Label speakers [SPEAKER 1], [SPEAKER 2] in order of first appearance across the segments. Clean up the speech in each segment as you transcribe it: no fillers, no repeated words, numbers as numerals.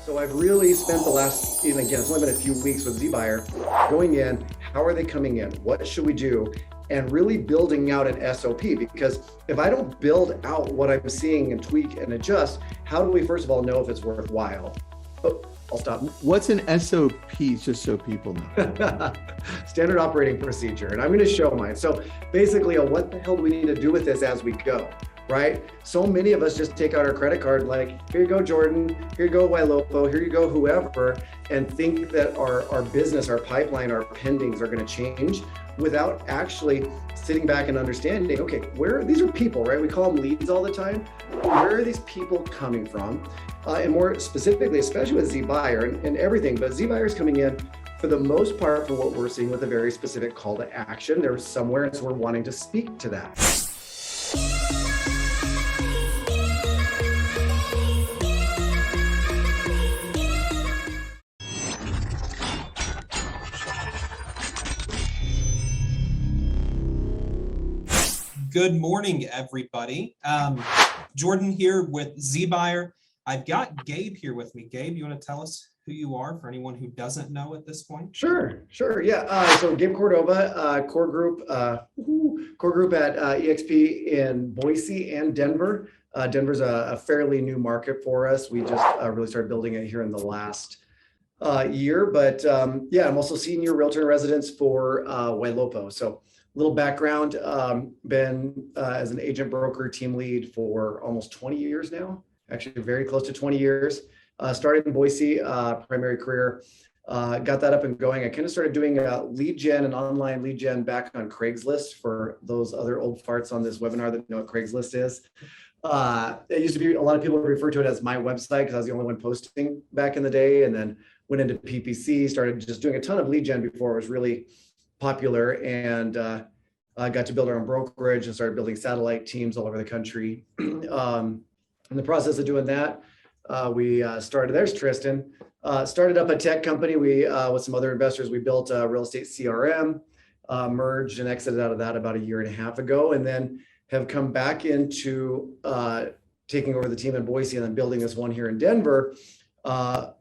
[SPEAKER 1] So I've really spent the last, even again, it's only been a few weeks with zBuyer, going in, how are they coming in? What should we do? And really building out an SOP, because if I don't build out what I'm seeing and tweak and adjust, how do we first of all know if it's worthwhile? Oh, I'll stop.
[SPEAKER 2] What's an SOP, just so people know?
[SPEAKER 1] Standard operating procedure. And I'm going to show mine. So basically, what the hell do we need to do with this as we go? Right? So many of us just take out our credit card, like, here you go, Jordan, here you go, Wailopo, here you go, whoever, and think that our business, our pipeline, our pendings are going to change without actually sitting back and understanding, okay, these are people, right? We call them leads all the time. Where are these people coming from? And more specifically, especially with zBuyer and everything, but zBuyer is coming in for the most part for what we're seeing with a very specific call to action. There's somewhere, and so we're wanting to speak to that.
[SPEAKER 3] Good morning, everybody. Jordan here with zBuyer. I've got Gabe here with me. Gabe, you want to tell us who you are for anyone who doesn't know at this point?
[SPEAKER 1] Sure. Yeah. So Gabe Cordova, core group at EXP in Boise and Denver. Denver's a fairly new market for us. We just really started building it here in the last year. But yeah, I'm also senior realtor in residence for Wailopo. So little background, been as an agent broker team lead for almost 20 years now, actually very close to 20 years. Started in Boise, primary career, got that up and going. I kind of started doing lead gen and online lead gen back on Craigslist for those other old farts on this webinar that know what Craigslist is. It used to be, a lot of people refer to it as my website because I was the only one posting back in the day, and then went into PPC, started just doing a ton of lead gen before it was really popular, and got to build our own brokerage and started building satellite teams all over the country. In the process of doing that, we started, there's Tristan, started up a tech company. We, with some other investors, we built a real estate CRM, merged and exited out of that about 1.5 years ago, and then have come back into taking over the team in Boise and then building this one here in Denver,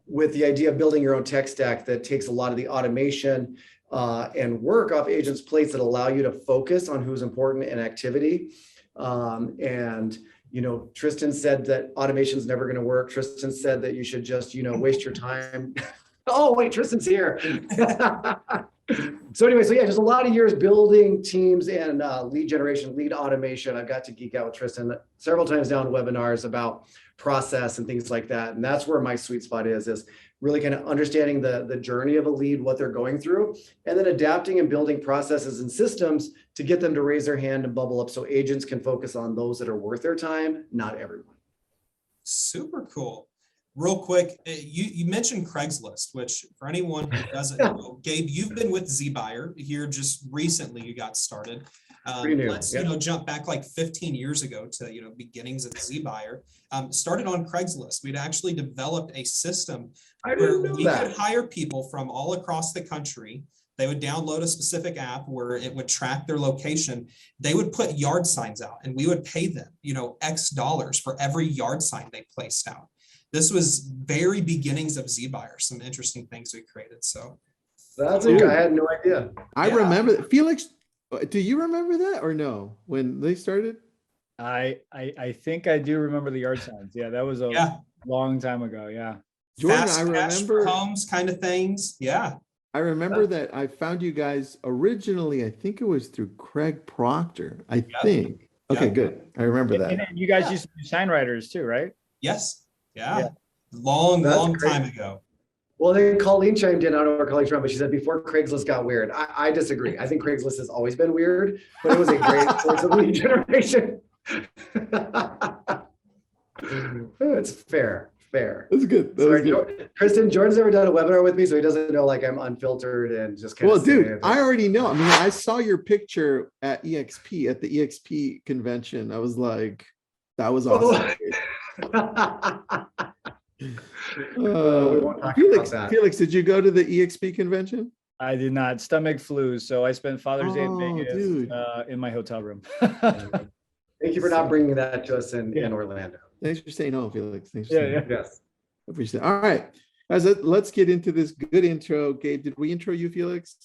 [SPEAKER 1] with the idea of building your own tech stack that takes a lot of the automation and work off agents' plates that allow you to focus on who's important in activity. And, you know, Tristan said that automation is never going to work. Tristan said that you should just, waste your time. Oh, wait, Tristan's here. So anyway, so yeah, just a lot of years building teams and lead generation, lead automation. I've got to geek out with Tristan several times down webinars about process and things like that. And that's where my sweet spot is really kind of understanding the journey of a lead, what they're going through, and then adapting and building processes and systems to get them to raise their hand and bubble up so agents can focus on those that are worth their time, not everyone.
[SPEAKER 3] Super cool. Real quick, you mentioned Craigslist, which for anyone who doesn't know, Gabe, you've been with zBuyer here just recently. You got started. Let's jump back like 15 years ago to beginnings of zBuyer. Started on Craigslist. We'd actually developed a system where we could hire people from all across the country. They would download a specific app where it would track their location. They would put yard signs out, and we would pay them, X dollars for every yard sign they placed out. This was very beginnings of zBuyer, some interesting things we created. So
[SPEAKER 1] that's I had no idea.
[SPEAKER 2] I remember that. Felix, do you remember that or no? When they started?
[SPEAKER 4] I think I do remember the yard signs. Yeah, that was a long time ago. Yeah.
[SPEAKER 2] Jordan,
[SPEAKER 3] Fast
[SPEAKER 2] I remember
[SPEAKER 3] homes kind of things. Yeah.
[SPEAKER 2] I remember that I found you guys originally, I think it was through Craig Proctor, I think. Okay, good. I remember that.
[SPEAKER 4] And you guys used to do sign writers too, right?
[SPEAKER 3] Yes. Yeah. Long time ago.
[SPEAKER 1] Well, then Colleen chimed in. I don't know where Colleen's from, but she said before Craigslist got weird. I disagree. I think Craigslist has always been weird, but it was a great source of lead generation. It's fair.
[SPEAKER 2] That's good.
[SPEAKER 1] Good. Tristan, Jordan's never done a webinar with me, so he doesn't know like I'm unfiltered and just kind of.
[SPEAKER 2] Well, dude, I already know. I mean, I saw your picture at the EXP convention. I was like, that was awesome. Felix, did you go to the EXP convention?
[SPEAKER 4] I did not. Stomach flu, so I spent Father's Day in Vegas in my hotel room.
[SPEAKER 1] Thank you for not bringing that to us in Orlando.
[SPEAKER 2] Thanks for saying no, Felix. Thanks
[SPEAKER 1] for saying yes.
[SPEAKER 2] Appreciate it. All right, guys, let's get into this good intro. Gabe, did we intro you, Felix?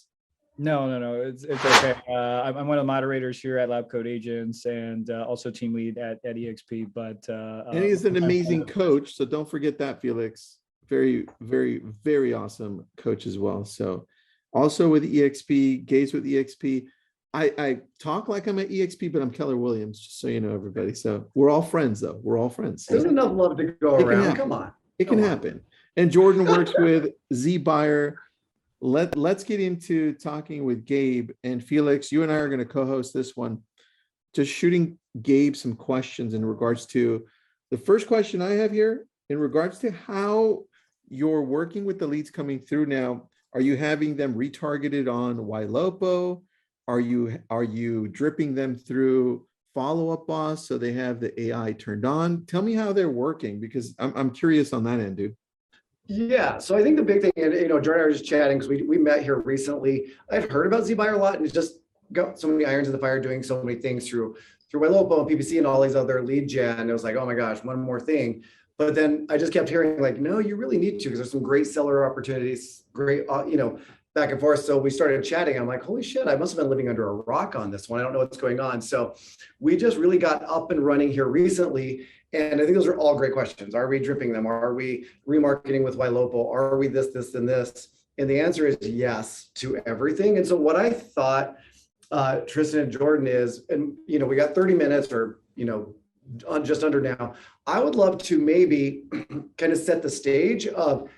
[SPEAKER 4] No. It's okay. I'm one of the moderators here at LabCoatAgents and also team lead at EXP. But
[SPEAKER 2] and he's an amazing coach, so don't forget that, Felix. Very, very, very awesome coach as well. So also with EXP, Gabe's with EXP. I talk like I'm at EXP, but I'm Keller Williams, just so you know, everybody. So we're all friends, though. We're all friends.
[SPEAKER 1] There's enough love to go around. Come on.
[SPEAKER 2] It can happen. And Jordan works with zBuyer. Let's get into talking with Gabe and Felix. You and I are going to co-host this one, just shooting Gabe some questions in regards to the first question I have here in regards to how you're working with the leads coming through now. Are you having them retargeted on YLOPO? Are you dripping them through Follow-Up Boss so they have the AI turned on? Tell me how they're working, because I'm curious on that end, dude.
[SPEAKER 1] Yeah, so I think the big thing, and Jordan and I were just chatting because we met here recently. I've heard about zBuyer a lot, and it's just got so many irons in the fire, doing so many things through YLOPO and PPC and all these other lead gen. It was like, oh my gosh, one more thing. But then I just kept hearing like, no, you really need to, because there's some great seller opportunities, great, back and forth. So we started chatting. I'm like, holy shit, I must have been living under a rock on this one. I don't know what's going on. So we just really got up and running here recently. And I think those are all great questions. Are we dripping them? Are we remarketing with YLOPO? Are we this, and this? And the answer is yes to everything. And so what I thought, Tristan and Jordan, is, and we got 30 minutes or, just under now. I would love to maybe kind of set the stage of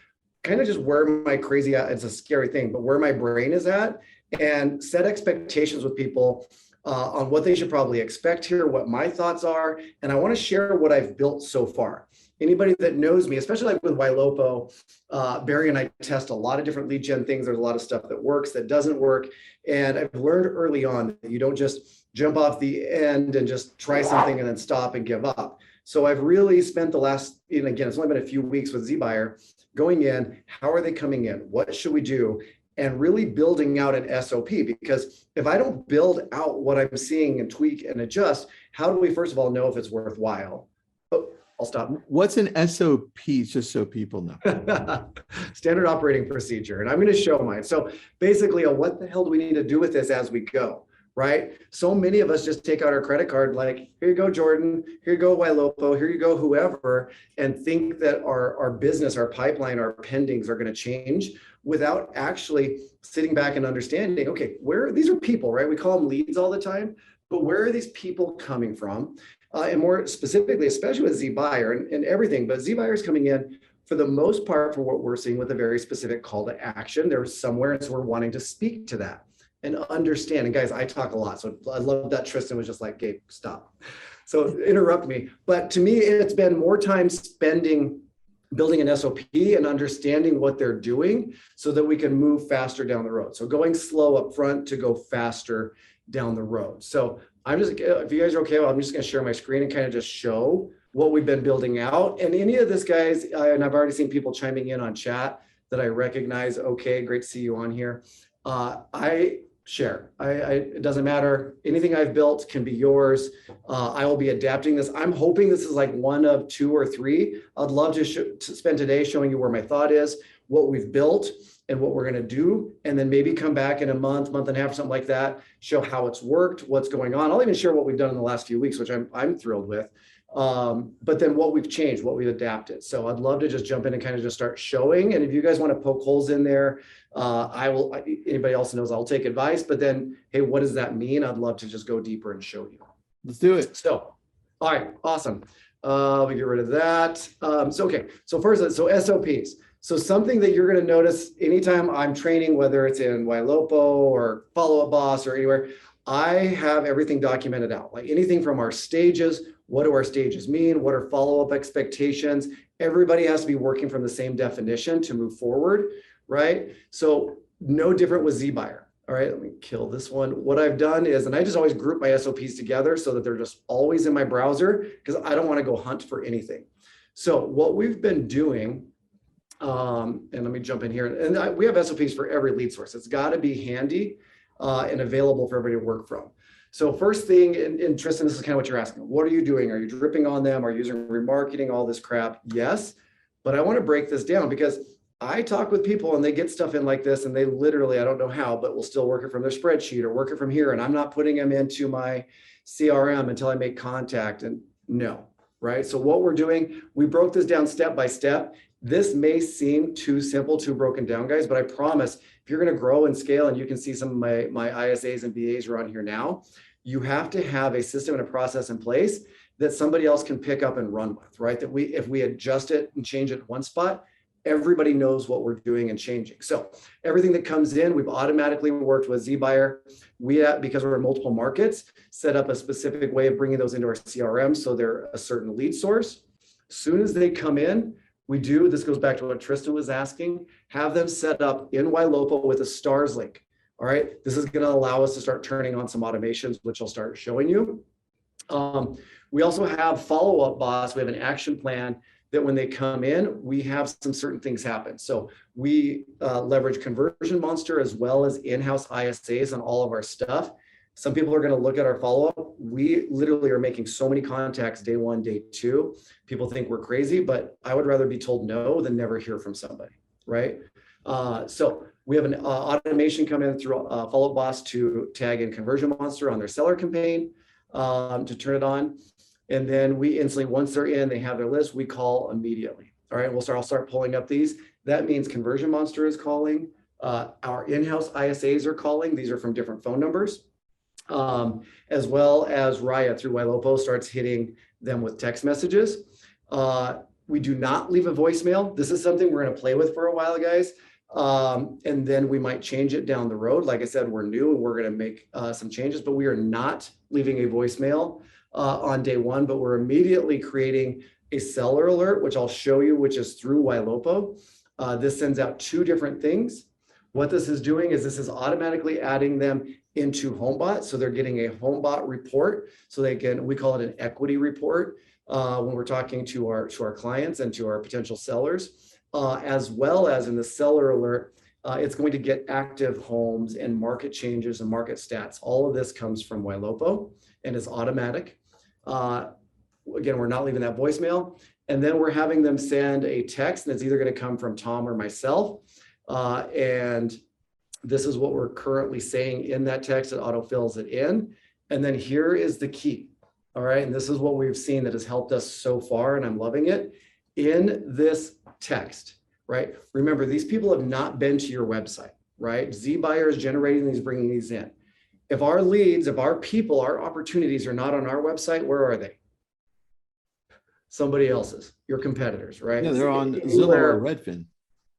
[SPEAKER 1] kind of just where my crazy, it's a scary thing, but where my brain is at, and set expectations with people on what they should probably expect here, what my thoughts are. And I want to share what I've built so far. Anybody that knows me, especially like with YLOPO, Barry and I test a lot of different lead gen things. There's a lot of stuff that works, that doesn't work. And I've learned early on that you don't just jump off the end and just try something and then stop and give up. So I've really spent the last, and again, it's only been a few weeks with zBuyer, going in, how are they coming in? What should we do? And really building out an SOP, because if I don't build out what I'm seeing and tweak and adjust, how do we first of all know if it's worthwhile? Oh, I'll stop.
[SPEAKER 2] What's an SOP, just so people know?
[SPEAKER 1] Standard operating procedure. And I'm going to show mine. So basically, what the hell do we need to do with this as we go? Right? So many of us just take out our credit card, like, here you go, Jordan, here you go, YLOPO, here you go, whoever, and think that our business, our pipeline, our pendings are going to change without actually sitting back and understanding, okay, these are people, right? We call them leads all the time, but where are these people coming from? And more specifically, especially with zBuyer and everything, but zBuyer is coming in for the most part for what we're seeing with a very specific call to action. There's somewhere, and so we're wanting to speak to that and understand. And guys, I talk a lot, so I love that Tristan was just like, Gabe, stop. So interrupt me. But to me, it's been more time spending building an SOP and understanding what they're doing so that we can move faster down the road. So going slow up front to go faster down the road. So I'm just, if you guys are okay, I'm just going to share my screen and kind of just show what we've been building out. And any of this, guys, and I've already seen people chiming in on chat that I recognize. Okay, great to see you on here. I share. It doesn't matter. Anything I've built can be yours. I will be adapting this. I'm hoping this is like one of 2 or 3. I'd love to spend today showing you where my thought is, what we've built, and what we're going to do, and then maybe come back in a month and a half, something like that, show how it's worked, what's going on. I'll even share what we've done in the last few weeks, which I'm thrilled with. But then what we've changed, what we've adapted. So I'd love to just jump in and kind of just start showing. And if you guys want to poke holes in there, anybody else knows I'll take advice, but then, hey, what does that mean? I'd love to just go deeper and show you.
[SPEAKER 2] Let's do it.
[SPEAKER 1] So, all right, awesome. We get rid of that. Okay. So first, SOPs. So something that you're going to notice anytime I'm training, whether it's in YLOPO or Follow-Up Boss or anywhere, I have everything documented out, like anything from our stages. What do our stages mean? What are follow-up expectations? Everybody has to be working from the same definition to move forward, right? So no different with zBuyer. All right, let me kill this one. What I've done is, and I just always group my SOPs together so that they're just always in my browser because I don't want to go hunt for anything. So what we've been doing, and let me jump in here, and we have SOPs for every lead source. It's got to be handy and available for everybody to work from. So first thing, and Tristan, this is kind of what you're asking. What are you doing? Are you dripping on them? Are you using remarketing, all this crap? Yes. But I want to break this down because I talk with people and they get stuff in like this and they literally, I don't know how, but will still work it from their spreadsheet or work it from here. And I'm not putting them into my CRM until I make contact. And no, right? So what we're doing, we broke this down step by step. This may seem too simple, too broken down, guys, but I promise if you're going to grow and scale, and you can see some of my ISAs and BAs are on here now, you have to have a system and a process in place that somebody else can pick up and run with, right? That if we adjust it and change it in one spot, everybody knows what we're doing and changing. So everything that comes in, we've automatically worked with zBuyer. Because we're in multiple markets, set up a specific way of bringing those into our CRM so they're a certain lead source. As soon as they come in, this goes back to what Tristan was asking, have them set up in Ylopo with a stars link. All right, this is going to allow us to start turning on some automations, which I'll start showing you. We also have follow-up boss. We have an action plan that when they come in, we have some certain things happen. So we leverage Conversion Monster as well as in-house ISAs on all of our stuff. Some people are going to look at our follow-up. We literally are making so many contacts day one, day two. People think we're crazy, but I would rather be told no than never hear from somebody, right? So we have an automation come in through Follow-Up Boss to tag in Conversion Monster on their seller campaign to turn it on. And then we instantly, once they're in, they have their list, we call immediately. All right, I'll start pulling up these. That means Conversion Monster is calling. Our in-house ISAs are calling. These are from different phone numbers. As well as Raya through Ylopo starts hitting them with text messages. We do not leave a voicemail. This is something we're going to play with for a while, guys. And then we might change it down the road. Like I said, we're new and we're going to make some changes, but we are not leaving a voicemail on day one, but we're immediately creating a seller alert, which I'll show you, which is through Ylopo. This sends out two different things. What this is doing is this is automatically adding them into HomeBot. So they're getting a HomeBot report. So we call it an equity report when we're talking to our clients and to our potential sellers, as well as in the seller alert, it's going to get active homes and market changes and market stats. All of this comes from Ylopo and is automatic. Again, we're not leaving that voicemail. And then we're having them send a text, and it's either going to come from Tom or myself. And this is what we're currently saying in that text. It autofills it in. And then here is the key. All right. And this is what we've seen that has helped us so far, and I'm loving it. In this text, right? Remember, these people have not been to your website, right? zBuyer is generating these, bringing these in. If our leads, if our people, our opportunities are not on our website, where are they? Somebody else's, your competitors, right?
[SPEAKER 2] Yeah, they're on Zillow or Redfin.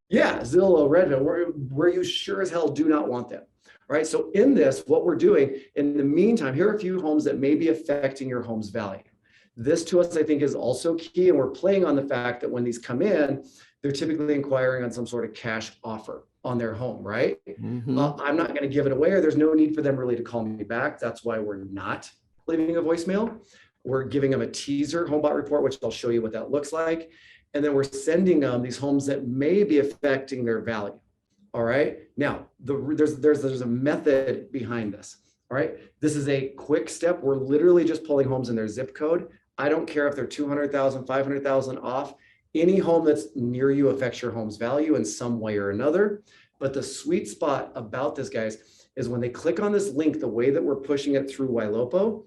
[SPEAKER 1] Yeah, Zillow, Redfin, where you sure as hell do not want them, right? So in this, what we're doing, in the meantime, here are a few homes that may be affecting your home's value. This to us, I think, is also key, and we're playing on the fact that when these come in, they're typically inquiring on some sort of cash offer on their home, right?
[SPEAKER 2] Mm-hmm.
[SPEAKER 1] I'm not going to give it away, or there's no need for them really to call me back. That's why we're not leaving a voicemail. We're giving them a teaser HomeBot report, which I'll show you what that looks like. And then we're sending them these homes that may be affecting their value. All right. Now, there's a method behind this. All right. This is a quick step. We're literally just pulling homes in their zip code. I don't care if they're 200,000, 500,000 off. Any home that's near you affects your home's value in some way or another. But the sweet spot about this, guys, is when they click on this link, the way that we're pushing it through Ylopo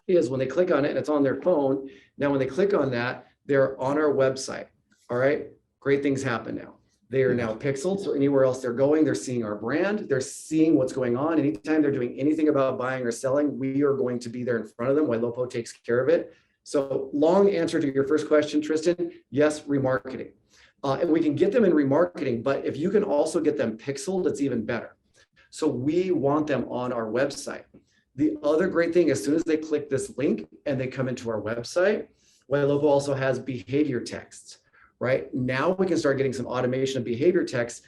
[SPEAKER 1] is when they click on it and it's on their phone. Now, when they click on that, they're on our website. All right. Great things happen now. They are now pixeled. So anywhere else they're going, they're seeing our brand. They're seeing what's going on. Anytime they're doing anything about buying or selling, we are going to be there in front of them. Ylopo takes care of it. So long answer to your first question, Tristan. Yes, remarketing. And we can get them in remarketing, but if you can also get them pixeled, it's even better. So we want them on our website. The other great thing, as soon as they click this link and they come into our website, Ylopo also has behavior texts, right? Now we can start getting some automation of behavior texts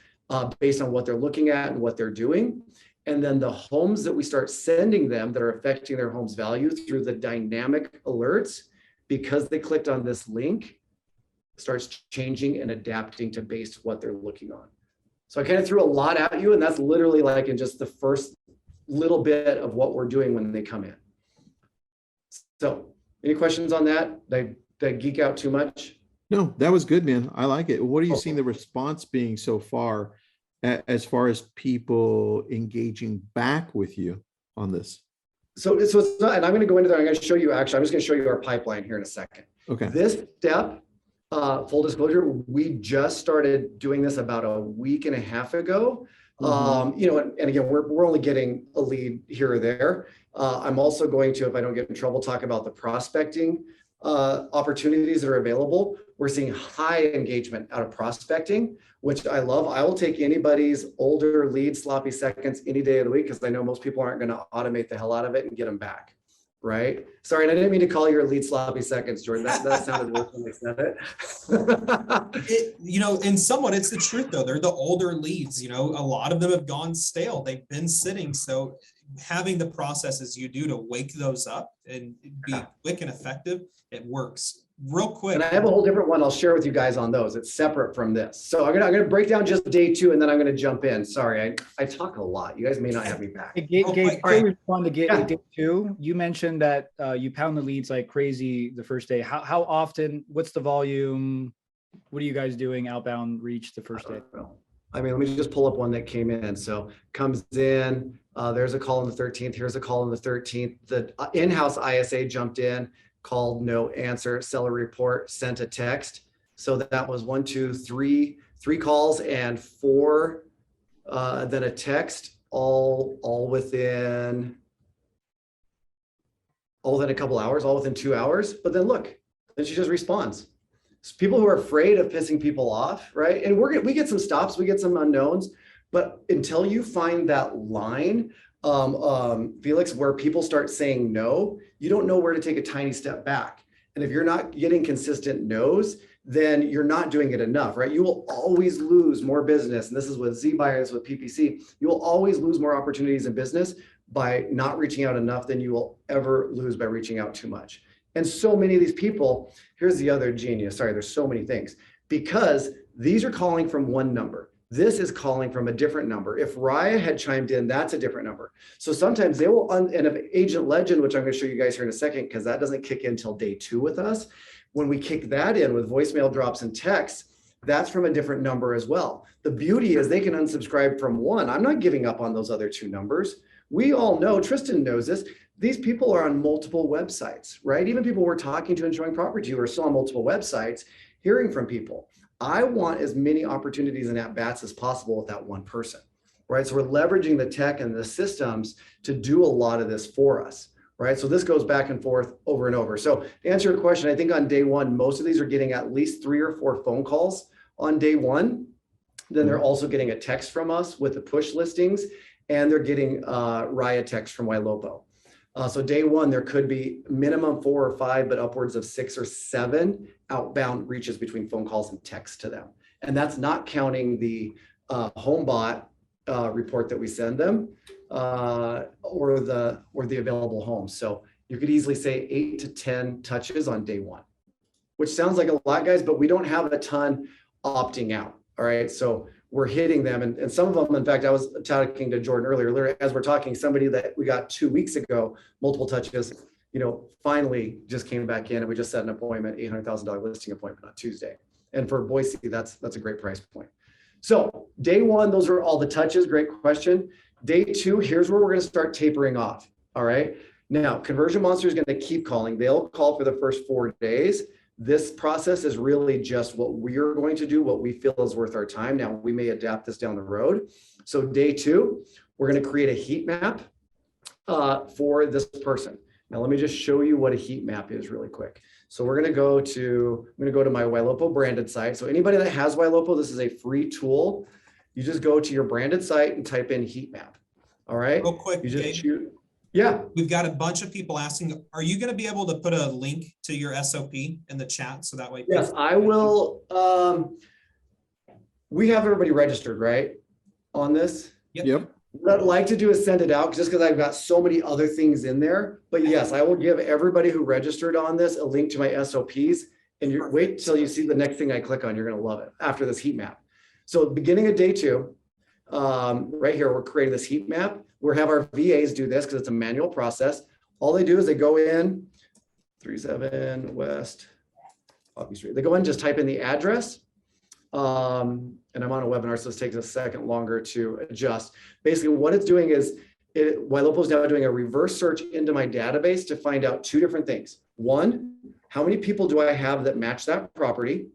[SPEAKER 1] based on what they're looking at and what they're doing. And then the homes that we start sending them that are affecting their home's value through the dynamic alerts, because they clicked on this link, starts changing and adapting to based what they're looking on. So I kind of threw a lot at you, and that's literally like in just the first little bit of what we're doing when they come in. So any questions on that? Did I geek out too much?
[SPEAKER 2] No, that was good, man. I like it. What are you
[SPEAKER 1] Oh.
[SPEAKER 2] seeing the response being so far, as far as people engaging back with you on this?
[SPEAKER 1] So it's not, and I'm going to go into that. I'm going to show you, actually, I'm just going to show you our pipeline here in a second.
[SPEAKER 2] Okay.
[SPEAKER 1] This step, full disclosure, we just started doing this about a week and a half ago. You know, and again, we're only getting a lead here or there. I'm also going to, if I don't get in trouble, talk about the prospecting opportunities that are available. We're seeing high engagement out of prospecting, which I love. I will take anybody's older lead sloppy seconds any day of the week, because I know most people aren't going to automate the hell out of it and get them back. Right? Sorry, and I didn't mean to call your lead sloppy seconds, Jordan. That sounded worse when I said it.
[SPEAKER 3] You know, in somewhat, it's the truth though. They're the older leads. You know, a lot of them have gone stale. They've been sitting. So having the processes you do to wake those up and be quick and effective, it works. Real quick.
[SPEAKER 1] And I have a whole different one I'll share with you guys on those. It's separate from this. So I'm gonna break down just day 2, and then I'm gonna jump in. Sorry, I talk a lot. You guys may not have me back.
[SPEAKER 4] Hey, Gabe,
[SPEAKER 3] All right.
[SPEAKER 4] respond to
[SPEAKER 1] Yeah.
[SPEAKER 4] day 2. You mentioned that you pound the leads like crazy the first day. How often? What's the volume? What are you guys doing outbound reach the first day?
[SPEAKER 1] I mean, let me just pull up one that came in. So comes in, there's a call on the 13th. Here's a call on the 13th. The in-house ISA jumped in, called, no answer, seller report, sent a text. So that was 1, 2, 3 calls and 4, then a text, all within a couple hours, all within 2 hours. But then look, then she just responds. So people who are afraid of pissing people off, right? And we get some stops, we get some unknowns, but until you find that line, Felix, where people start saying no, you don't know where to take a tiny step back. And if you're not getting consistent no's, then you're not doing it enough, right? You will always lose more business. And this is with zBuyer, this is with PPC. You will always lose more opportunities in business by not reaching out enough than you will ever lose by reaching out too much. And so many of these people, here's the other genius. Sorry, there's so many things. Because these are calling from one number. This is calling from a different number. If Raya had chimed in, that's a different number. So sometimes they will, and if Agent Legend, which I'm going to show you guys here in a second, because that doesn't kick in until day 2 with us. When we kick that in with voicemail drops and texts, that's from a different number as well. The beauty is they can unsubscribe from one. I'm not giving up on those other 2 numbers. We all know, Tristan knows this, these people are on multiple websites, right? Even people we're talking to and showing property to are still on multiple websites, hearing from people. I want as many opportunities and at-bats as possible with that one person, right? So we're leveraging the tech and the systems to do a lot of this for us, right? So this goes back and forth over and over. So to answer your question, I think on day 1, most of these are getting at least 3 or 4 phone calls on day 1. Then they're also getting a text from us with the push listings, and they're getting Raya text from Ylopo. So day 1, there could be minimum 4 or 5, but upwards of 6 or 7 outbound reaches between phone calls and text to them. And that's not counting the HomeBot report that we send them or the available homes. So you could easily say 8 to 10 touches on day 1, which sounds like a lot, guys, but we don't have a ton opting out. All right. So we're hitting them. And some of them, in fact, I was talking to Jordan earlier, as we're talking, somebody that we got 2 weeks ago, multiple touches, you know, finally just came back in, and we just set an appointment, $800,000 listing appointment on Tuesday. And for Boise, that's a great price point. So day 1, those are all the touches. Great question. Day 2, here's where we're going to start tapering off. All right. Now, Conversion Monster is going to keep calling. They'll call for the first 4 days. This process is really just what we're going to do, what we feel is worth our time. Now, we may adapt this down the road. So day 2, we're going to create a heat map for this person. Now, let me just show you what a heat map is really quick. So we're going to go to, my Ylopo branded site. So anybody that has Ylopo, this is a free tool. You just go to your branded site and type in heat map. All right.
[SPEAKER 3] Real quick,
[SPEAKER 1] you just
[SPEAKER 3] Gabe,
[SPEAKER 1] shoot. Yeah.
[SPEAKER 3] we've got a bunch of people asking, are you going to be able to put a link to your SOP in the chat so that way?
[SPEAKER 1] Yes, I will. We have everybody registered, right, on this?
[SPEAKER 2] Yep.
[SPEAKER 1] What I'd like to do is send it out just because I've got so many other things in there. But yes, I will give everybody who registered on this a link to my SOPs. And you wait till you see the next thing I click on. You're going to love it after this heat map. So beginning of day 2, right here, we're creating this heat map. We'll have our VAs do this because it's a manual process. All they do is they go in 37 West Poppy Street. They go in and just type in the address. And I'm on a webinar, so this takes a second longer to adjust. Basically, what it's doing is, Ylopo is now doing a reverse search into my database to find out two different things. One, how many people do I have that match that property?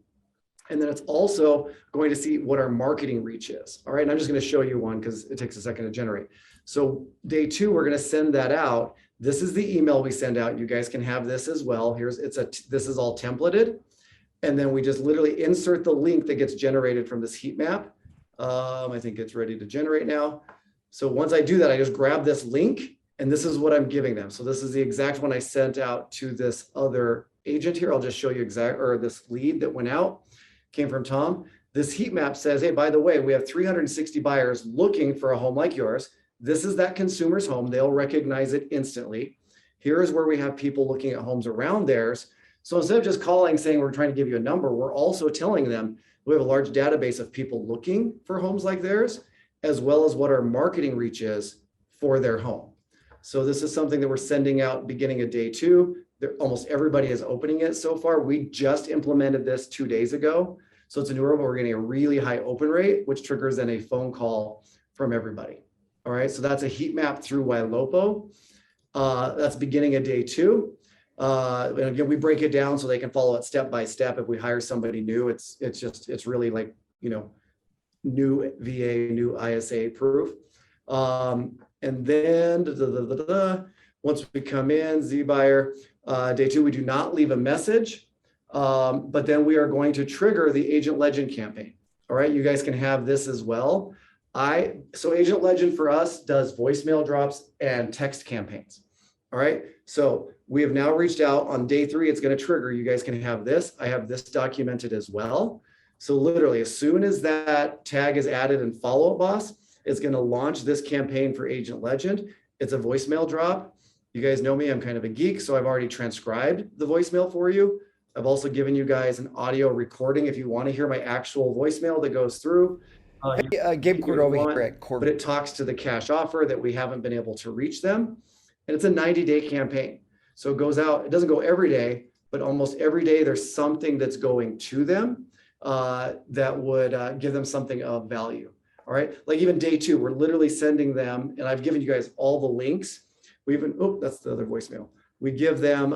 [SPEAKER 1] And then it's also going to see what our marketing reach is. All right, and I'm just going to show you one because it takes a second to generate. So day 2, we're going to send that out. This is the email we send out. You guys can have this as well. This is all templated. And then we just literally insert the link that gets generated from this heat map. I think it's ready to generate now. So once I do that, I just grab this link and this is what I'm giving them. So this is the exact one I sent out to this other agent here. I'll just show you this lead that went out, came from Tom. This heat map says, hey, by the way, we have 360 buyers looking for a home like yours. This is that consumer's home. They'll recognize it instantly. Here is where we have people looking at homes around theirs. So instead of just calling saying we're trying to give you a number, we're also telling them we have a large database of people looking for homes like theirs, as well as what our marketing reach is for their home. So this is something that we're sending out beginning of day 2. Almost everybody is opening it so far. We just implemented this 2 days ago. So it's a newer, but we're getting a really high open rate, which triggers then a phone call from everybody. All right, so that's a heat map through Ylopo. That's beginning of day 2. And again, we break it down so they can follow it step by step. If we hire somebody new, it's really like, new VA, new ISA proof. And then once we come in, zBuyer, day 2, we do not leave a message, but then we are going to trigger the Agent Legend campaign. All right, you guys can have this as well. So Agent Legend for us does voicemail drops and text campaigns. All right, so we have now reached out on day 3. It's going to trigger. You guys can have this. I have this documented as well. So literally, as soon as that tag is added in Follow Up Boss, it's going to launch this campaign for Agent Legend. It's a voicemail drop. You guys know me, I'm kind of a geek, so I've already transcribed the voicemail for you. I've also given you guys an audio recording if you want to hear my actual voicemail that goes through.
[SPEAKER 5] Gabe Cordova here at
[SPEAKER 1] But it talks to the cash offer that we haven't been able to reach them. And it's a 90-day campaign. So it goes out, it doesn't go every day, but almost every day there's something that's going to them that would give them something of value. All right, like even day 2, we're literally sending them, and I've given you guys all the links. We even, oh, that's the other voicemail. We give them,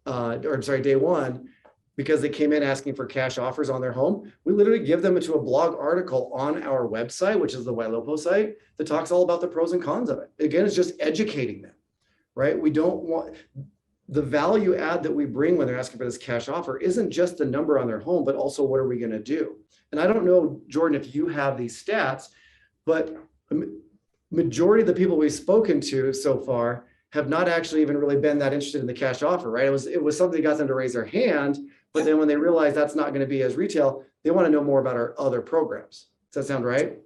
[SPEAKER 1] day 1, because they came in asking for cash offers on their home. We literally give them into a blog article on our website, which is the Ylopo site, that talks all about the pros and cons of it. Again, it's just educating them, right? We don't want the value add that we bring when they're asking for this cash offer isn't just the number on their home, but also what are we going to do? And I don't know, Jordan, if you have these stats, but majority of the people we've spoken to so far have not actually even really been that interested in the cash offer, right? It was something that got them to raise their hand, but then when they realize that's not going to be as retail, they want to know more about our other programs. Does that sound right?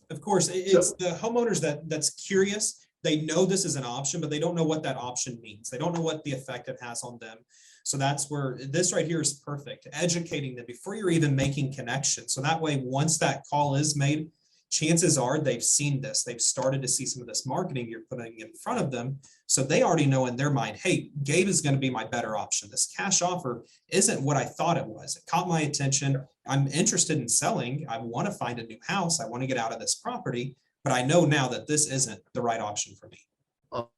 [SPEAKER 3] Of course, it's the homeowners that's curious. They know this is an option, but they don't know what that option means. They don't know what the effect it has on them. So that's where this right here is perfect, educating them before you're even making connections. So that way, once that call is made, chances are they've seen this. They've started to see some of this marketing you're putting in front of them. So they already know in their mind, hey, Gabe is going to be my better option. This cash offer isn't what I thought it was. It caught my attention. I'm interested in selling. I want to find a new house. I want to get out of this property, but I know now that this isn't the right option for me.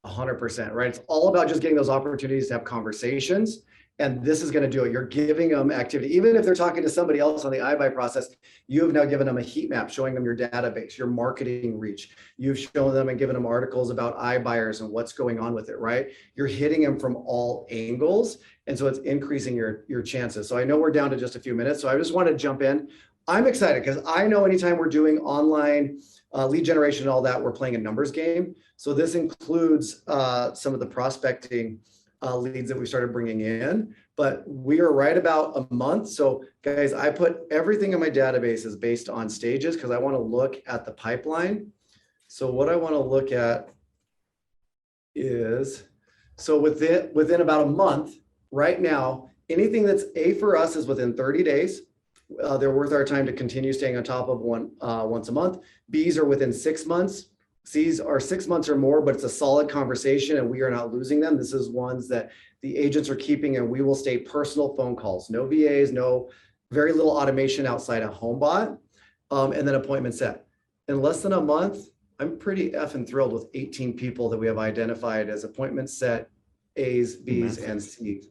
[SPEAKER 1] 100%, right? It's all about just getting those opportunities to have conversations. And this is going to do it. You're giving them activity. Even if they're talking to somebody else on the iBuy process, you have now given them a heat map showing them your database, your marketing reach. You've shown them and given them articles about iBuyers and what's going on with it, right? You're hitting them from all angles. And so it's increasing your chances. So I know we're down to just a few minutes. So I just want to jump in. I'm excited because I know anytime we're doing online lead generation and all that, we're playing a numbers game. So this includes some of the prospecting leads that we started bringing in, but we are right about a month. So guys, I put everything in my database is based on stages because I want to look at the pipeline. So what I want to look at is, so within about a month right now, anything that's A for us is within 30 days. They're worth our time to continue staying on top of one once a month. B's are within 6 months. Cs are 6 months or more, but it's a solid conversation and we are not losing them. This is ones that the agents are keeping, and we will stay personal phone calls, no VAs, very little automation outside of HomeBot, and then appointment set. In less than a month, I'm pretty effing thrilled with 18 people that we have identified as appointment set A's, B's, and C's.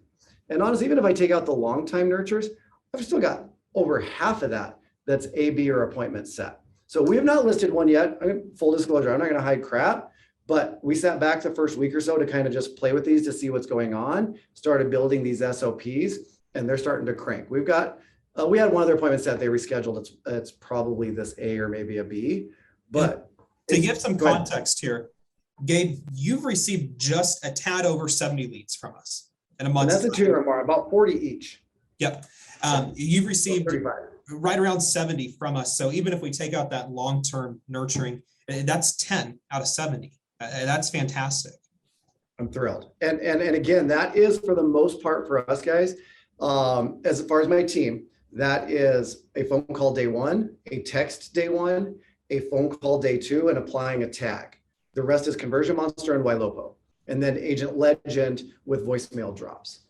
[SPEAKER 1] And honestly, even if I take out the long time nurtures, I've still got over half of that that's A, B, or appointment set. So we have not listed one yet. Full disclosure, I'm not going to hide crap, but we sat back the first week or so to kind of just play with these to see what's going on, started building these SOPs, and they're starting to crank. We've got, we had one other appointment set they rescheduled. It's probably this A or maybe a B, but
[SPEAKER 3] to give some context here, Gabe, you've received just a tad over 70 leads from us in a month.
[SPEAKER 1] That's a 2 or more, about 40 each.
[SPEAKER 3] Yep. You've received
[SPEAKER 1] 35.
[SPEAKER 3] right around 70 from us. So even if we take out that long-term nurturing, that's 10 out of 70. That's fantastic.
[SPEAKER 1] I'm thrilled. And again, that is for the most part for us guys. As far as my team, that is a phone call day 1, a text day 1, a phone call day 2, and applying a tag. The rest is Conversion Monster and YLOPO, and then Agent Legend with voicemail drops.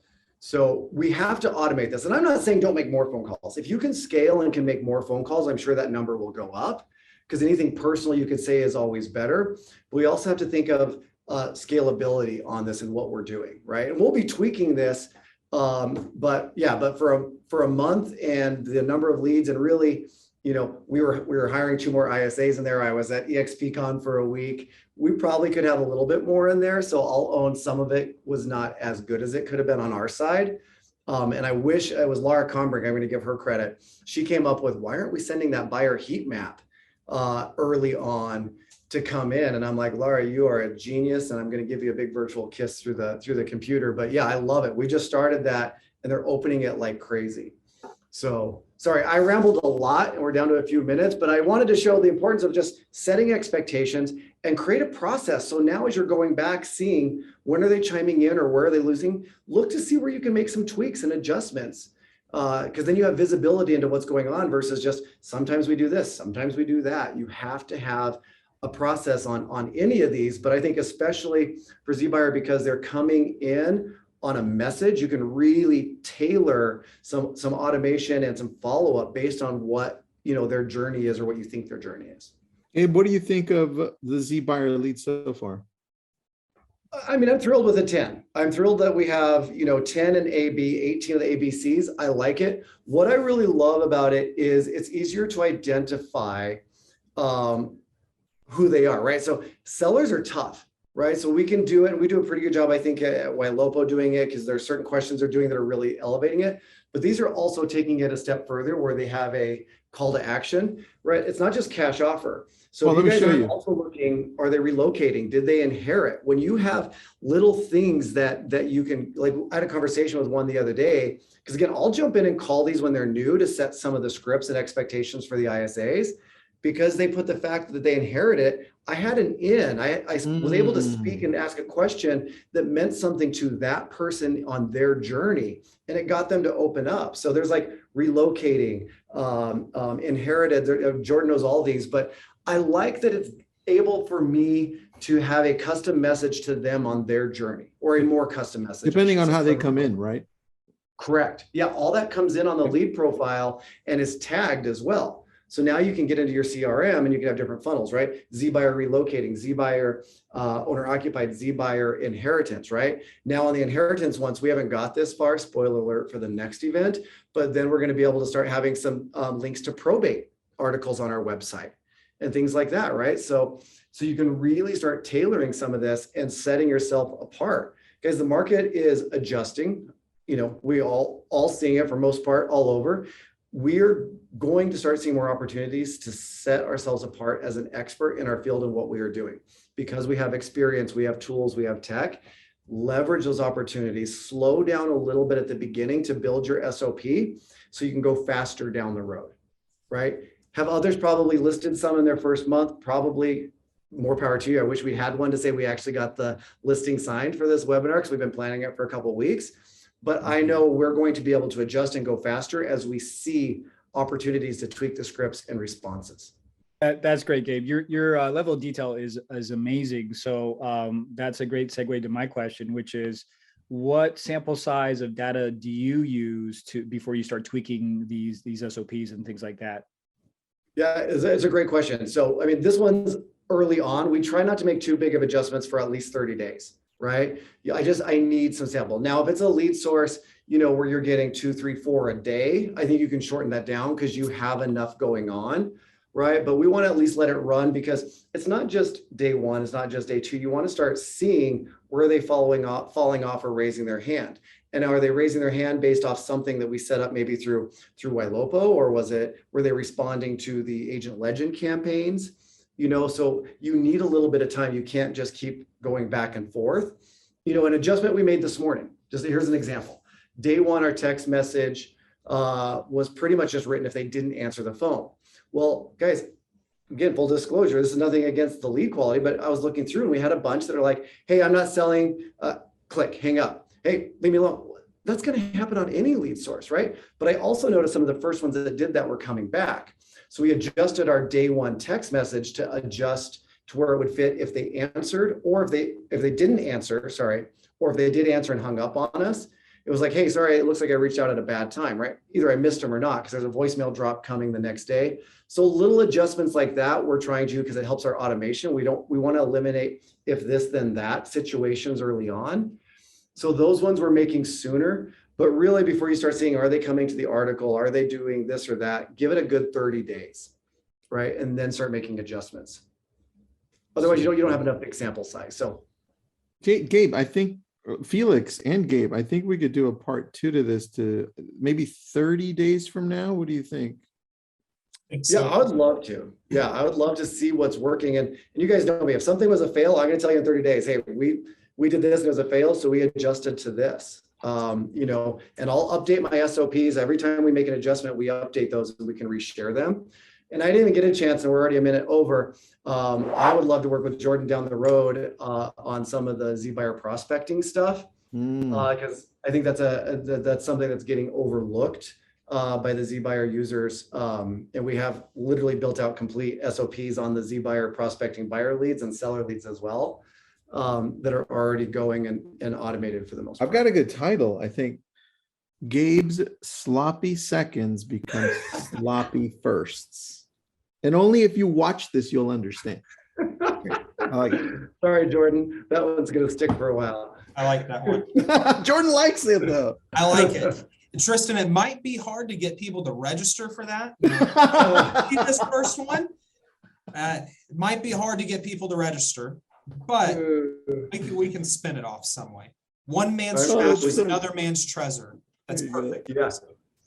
[SPEAKER 1] So we have to automate this. And I'm not saying don't make more phone calls. If you can scale and can make more phone calls, I'm sure that number will go up, because anything personal you could say is always better. But we also have to think of scalability on this and what we're doing, right? And we'll be tweaking this. But for a month and the number of leads, and really, we were hiring 2 more ISAs in there. I was at EXPCon for a week. We probably could have a little bit more in there. So I'll own some of it was not as good as it could have been on our side. And I wish it was Laura Combrink. I'm going to give her credit. She came up with, why aren't we sending that buyer heat map early on to come in? And I'm like, Laura, you are a genius. And I'm going to give you a big virtual kiss through the computer. But yeah, I love it. We just started that and they're opening it like crazy. So sorry, I rambled a lot and we're down to a few minutes, but I wanted to show the importance of just setting expectations and create a process. So now as you're going back, seeing when are they chiming in or where are they losing, look to see where you can make some tweaks and adjustments. Because then you have visibility into what's going on versus just sometimes we do this, sometimes we do that. You have to have a process on any of these, but I think especially for zBuyer, because they're coming in on a message, you can really tailor some automation and some follow-up based on what their journey is or what you think their journey is.
[SPEAKER 2] Abe, what do you think of the zBuyer lead so far?
[SPEAKER 1] I mean, I'm thrilled with a 10. I'm thrilled that we have 10 in AB, 18 of the ABCs. I like it. What I really love about it is it's easier to identify who they are, right? So sellers are tough. Right. So we can do it. We do a pretty good job, I think, at YLOPO doing it, because there are certain questions they're doing that are really elevating it. But these are also taking it a step further where they have a call to action, right? It's not just cash offer. So you guys are also looking, are they relocating? Did they inherit? When you have little things that you can, like I had a conversation with one the other day, because again, I'll jump in and call these when they're new to set some of the scripts and expectations for the ISAs. Because they put the fact that they inherited, I had an in. I was able to speak and ask a question that meant something to that person on their journey, and it got them to open up. So there's like relocating, inherited. Jordan knows all these, but I like that it's able for me to have a custom message to them on their journey, or a more custom message.
[SPEAKER 2] Depending on how they come in, right?
[SPEAKER 1] Correct. Yeah, all that comes in on the lead profile and is tagged as well. So now you can get into your CRM and you can have different funnels, right? zBuyer relocating, zBuyer owner occupied, zBuyer inheritance, right? Now on the inheritance ones, we haven't got this far, spoiler alert for the next event, but then we're going to be able to start having some links to probate articles on our website and things like that, right? So you can really start tailoring some of this and setting yourself apart, because the market is adjusting. We all seeing it for most part all over. We're going to start seeing more opportunities to set ourselves apart as an expert in our field and what we are doing, because we have experience, we have tools, we have tech. Leverage those opportunities, slow down a little bit at the beginning to build your SOP so you can go faster down the road, right? Have others probably listed some in their first month, probably more power to you. I wish we had one to say we actually got the listing signed for this webinar, because we've been planning it for a couple of weeks. But I know we're going to be able to adjust and go faster as we see opportunities to tweak the scripts and responses.
[SPEAKER 4] That's great, Gabe. Your level of detail is amazing. So that's a great segue to my question, which is, what sample size of data do you use before you start tweaking these SOPs and things like that?
[SPEAKER 1] Yeah, it's a great question. So, I mean, this one's early on. We try not to make too big of adjustments for at least 30 days, right? Yeah, I need some sample. Now, if it's a lead source, where you're getting 2, 3, 4 a day, I think you can shorten that down because you have enough going on, right? But we want to at least let it run, because it's not just day one, it's not just day two. You want to start seeing where are they falling off or raising their hand. And now, are they raising their hand based off something that we set up maybe through YLOPO, or were they responding to the Agent Legend campaigns? So you need a little bit of time. You can't just keep going back and forth. An adjustment we made this morning, here's an example. Day one, our text message was pretty much just written if they didn't answer the phone. Well, guys, again, full disclosure, this is nothing against the lead quality, but I was looking through and we had a bunch that are like, hey, I'm not selling, click, hang up. Hey, leave me alone. That's going to happen on any lead source, right? But I also noticed some of the first ones that did that were coming back. So we adjusted our day one text message to adjust to where it would fit if they answered, or if they didn't answer, or if they did answer and hung up on us. It was like, hey, sorry, it looks like I reached out at a bad time, right? Either I missed them or not, because there's a voicemail drop coming the next day. So little adjustments like that we're trying to, because it helps our automation. We want to eliminate if this, then that situations early on. So those ones we're making sooner, but really before you start seeing, are they coming to the article? Are they doing this or that? Give it a good 30 days, right? And then start making adjustments. Otherwise, you don't have enough big sample size. So
[SPEAKER 2] Gabe, I think Felix and Gabe, I think we could do a part 2 to this, to maybe 30 days from now. What do you think?
[SPEAKER 1] Yeah, I would love to. Yeah, I would love to see what's working. And you guys know me, if something was a fail, I'm going to tell you in 30 days, hey, we did this and it was a fail, so we adjusted to this. And I'll update my SOPs. Every time we make an adjustment, we update those and we can reshare them. And I didn't even get a chance, and we're already a minute over. I would love to work with Jordan down the road on some of the zBuyer prospecting stuff, because I think that's something that's getting overlooked by the zBuyer users. And we have literally built out complete SOPs on the zBuyer prospecting buyer leads and seller leads as well, that are already going and automated for the most part.
[SPEAKER 2] I've got a good title. I think Gabe's sloppy seconds become sloppy firsts. And only if you watch this, you'll understand. I like it.
[SPEAKER 1] Sorry, Jordan. That one's going to stick for a while.
[SPEAKER 3] I like that one.
[SPEAKER 2] Jordan likes it, though.
[SPEAKER 3] I like it. Tristan, it might be hard to get people to register for that. This first one, it might be hard to get people to register, but we can spin it off some way. One man's trash is another man's treasure. That's perfect.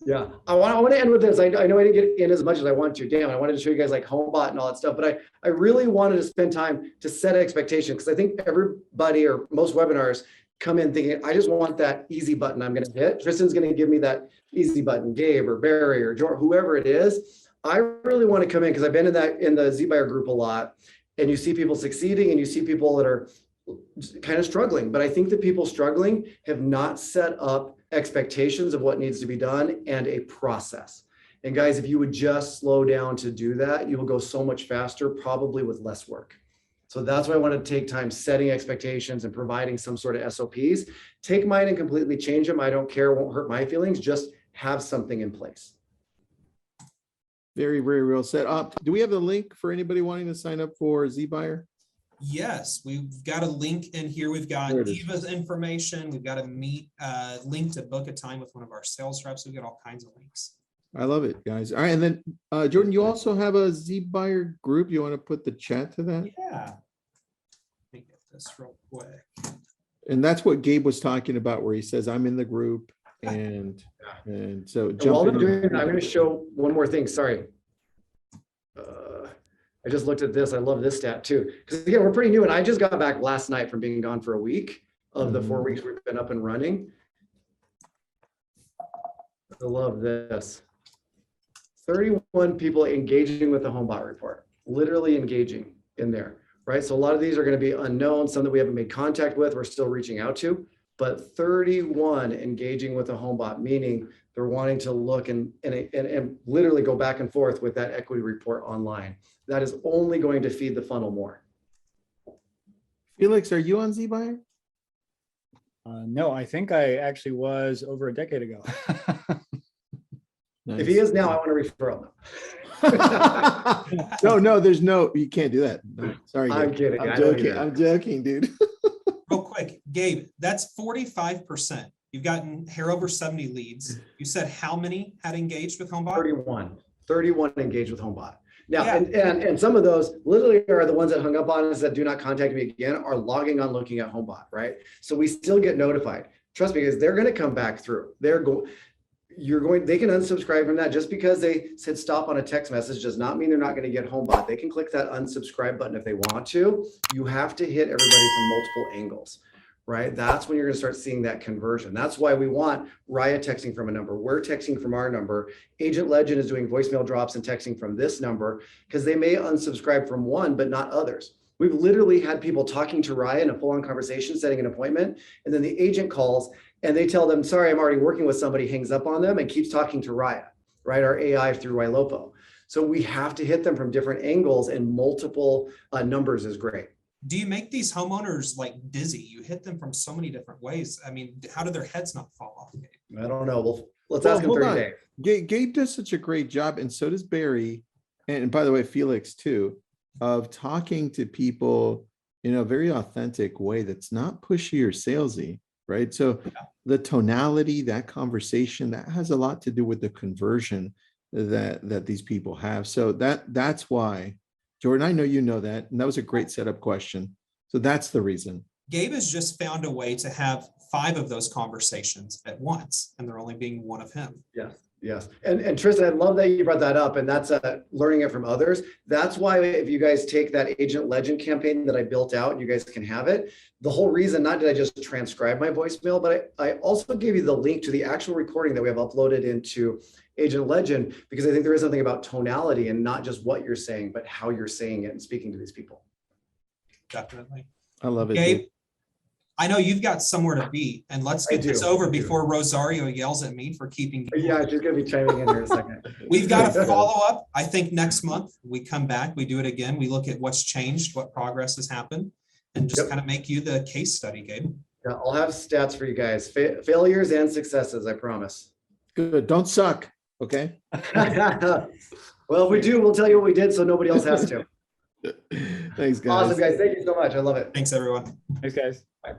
[SPEAKER 1] Yeah. I want to end with this. I know I didn't get in as much as I wanted to. Damn, I wanted to show you guys like HomeBot and all that stuff, but I really wanted to spend time to set expectations, because I think everybody or most webinars come in thinking, I just want that easy button I'm going to hit. Tristan's going to give me that easy button, Gabe or Barry or George, whoever it is. I really want to come in, because I've been in the zBuyer group a lot, and you see people succeeding and you see people that are kind of struggling. But I think the people struggling have not set up expectations of what needs to be done and a process. And guys, if you would just slow down to do that, you will go so much faster, probably with less work. So that's why I want to take time setting expectations and providing some sort of SOPs. Take mine and completely change them. I don't care. It won't hurt my feelings. Just have something in place.
[SPEAKER 2] Very, very well said. Do we have the link for anybody wanting to sign up for zBuyer?
[SPEAKER 3] Yes, we've got a link in here. We've got Eva's information. We've got a link to book a time with one of our sales reps. We've got all kinds of links.
[SPEAKER 2] I love it, guys. All right. And then Jordan, you also have a zBuyer group. You want to put the chat to that?
[SPEAKER 3] Yeah. Let me get this real quick.
[SPEAKER 2] And that's what Gabe was talking about, where he says, I'm in the group. And so
[SPEAKER 1] while I'm doing that, I'm going to show one more thing. Sorry. I just looked at this. I love this stat too, because again, we're pretty new, and I just got back last night from being gone for a week of the 4 weeks we've been up and running. I love this. 31 people engaging with the HomeBot report, literally engaging in there, right? So a lot of these are going to be unknown, some that we haven't made contact with, we're still reaching out to. but 31 engaging with a home bot, meaning they're wanting to look and literally go back and forth with that equity report online. That is only going to feed the funnel more.
[SPEAKER 2] Felix, are you on zBuyer?
[SPEAKER 4] No, I think I actually was over a decade ago.
[SPEAKER 1] If he is now, I want to refer him.
[SPEAKER 2] No, there's no, you can't do that. No, sorry.
[SPEAKER 1] I'm
[SPEAKER 2] Gabe.
[SPEAKER 1] kidding.
[SPEAKER 2] I'm
[SPEAKER 1] I know you
[SPEAKER 2] joking.
[SPEAKER 1] are.
[SPEAKER 2] I'm joking, dude.
[SPEAKER 3] Real quick, Gabe, that's 45%. You've gotten hair over 70 leads. You said how many had engaged with HomeBot?
[SPEAKER 1] 31 engaged with HomeBot. Now,
[SPEAKER 3] Yeah.
[SPEAKER 1] and some of those literally are the ones that hung up on us that do not contact me again are logging on looking at HomeBot, right? So we still get notified. Trust me, because they're going to come back through. They can unsubscribe from that. Just because they said stop on a text message does not mean they're not going to get HomeBot. They can click that unsubscribe button if they want to. You have to hit everybody from multiple angles, right? That's when you're going to start seeing that conversion. That's why we want Raya texting from a number. We're texting from our number. Agent Legend is doing voicemail drops and texting from this number because they may unsubscribe from one, but not others. We've literally had people talking to Raya in a full-on conversation, setting an appointment, and then the agent calls and they tell them, sorry, I'm already working with somebody, hangs up on them and keeps talking to Raya, right? Our AI through Ylopo. So we have to hit them from different angles, and multiple numbers is great.
[SPEAKER 3] Do you make these homeowners like dizzy? You hit them from so many different ways. I mean, how do their heads not fall off?
[SPEAKER 1] I don't know. Let's ask him
[SPEAKER 2] hold
[SPEAKER 1] 30
[SPEAKER 2] on.
[SPEAKER 1] days.
[SPEAKER 2] Gabe does such a great job, and so does Barry, and by the way, Felix too, of talking to people in a very authentic way that's not pushy or salesy, right? So the tonality, that conversation, that has a lot to do with the conversion that these people have. So that's why, Jordan, I know you know that, and that was a great setup question. So that's the reason.
[SPEAKER 3] Gabe has just found a way to have 5 of those conversations at once, and they're only being one of him.
[SPEAKER 1] Yes. And Tristan, I love that you brought that up, and that's learning it from others. That's why if you guys take that Agent Legend campaign that I built out, you guys can have it. The whole reason, not did I just transcribe my voicemail, but I also gave you the link to the actual recording that we have uploaded into Agent Legend, because I think there is something about tonality and not just what you're saying, but how you're saying it and speaking to these people.
[SPEAKER 3] Definitely.
[SPEAKER 2] I love it.
[SPEAKER 3] Gabe, I know you've got somewhere to be, and let's get this over before Rosario yells at me for keeping.
[SPEAKER 1] Yeah, she's going to be chiming in here in a second.
[SPEAKER 3] We've got a follow up. I think next month we come back, we do it again. We look at what's changed, what progress has happened, and just kind of make you the case study, Gabe.
[SPEAKER 1] Yeah, I'll have stats for you guys. Failures and successes, I promise.
[SPEAKER 2] Good. Don't suck. Okay.
[SPEAKER 1] Well, if we do, we'll tell you what we did so nobody else has to.
[SPEAKER 2] Thanks, guys.
[SPEAKER 1] Awesome, guys. Thank you so much. I love it.
[SPEAKER 3] Thanks, everyone.
[SPEAKER 4] Thanks, guys.
[SPEAKER 1] Bye.